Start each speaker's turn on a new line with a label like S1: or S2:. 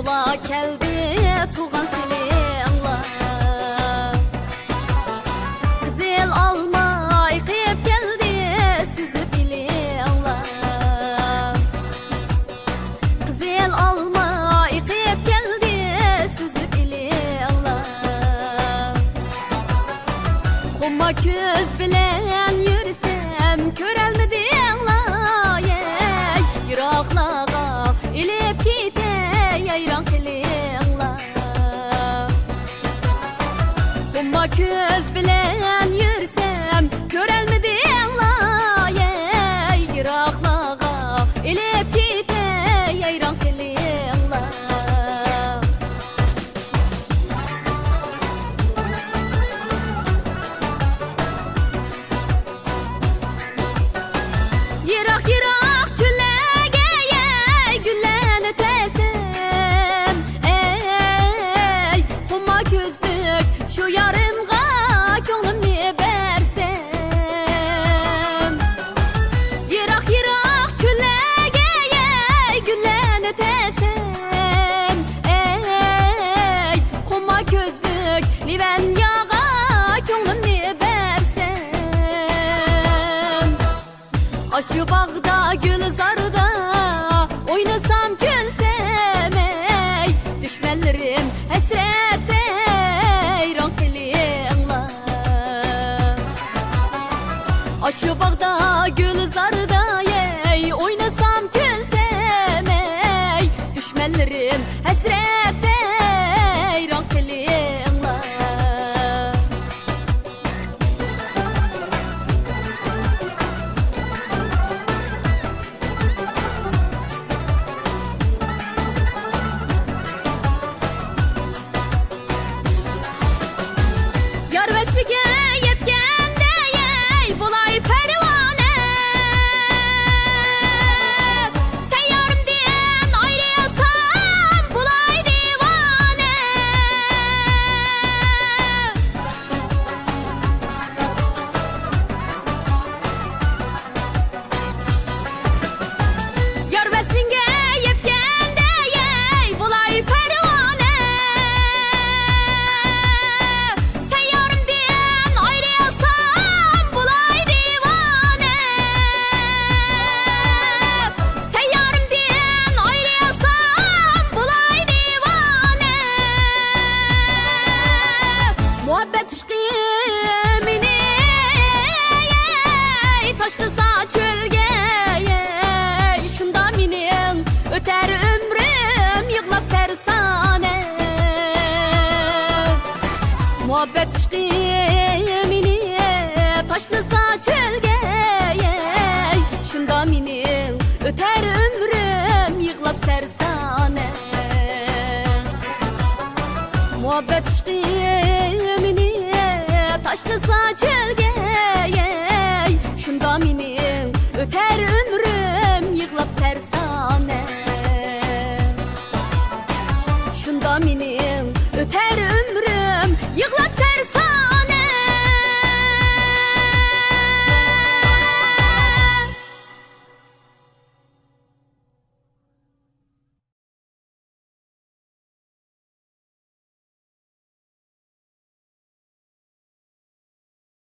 S1: Bula keldi tuğan sili Allah. Kızıl alma yıkayıp geldi sizi bili Allah. Kızıl alma yıkayıp geldi sizi bili Allah. Kumma köz bilen yürüsem körelmedi Allah. Yıraklığa ilip gite yayran kılığla. Kumma köz bilen yürüsem körelmedi Allah. Yıraklığa ilip gite yayran kılığla. Yırak yırak çöllege gülleni tesem. Ey kumma közlük şu yarımga könglimni bersem. Yırak yırak çöllege gülleni tesem. Ey kumma közlük liven yağa könglimni bersem. Aşı bağda gül zarda oynasam gülsem. Ey düşmenlerim hasrette yayran kılığla. Aşı bağda gül zarda ey oynasam gülsem. Ey düşmenlerim hasrette yayran kılığla. Yar veslige yetkende ey bulay pervane. Sen yarım diyen ayrıyasam bulay divane. Yar veslige yetkende ey bulay pervane. Sen yarım diyen ayrıyasam bulay divane. Sen yarım diyen ayrıyasam bulay divane. Muhabbet işkimini taşlısa çölge. Şunda minin öter ömrüm yıglap sersane. Muhabbet işkimini taşlısa çölge. Şunda minin öter ömrüm yıglap sersane. Muhabbet işkimini taşlısa çölge.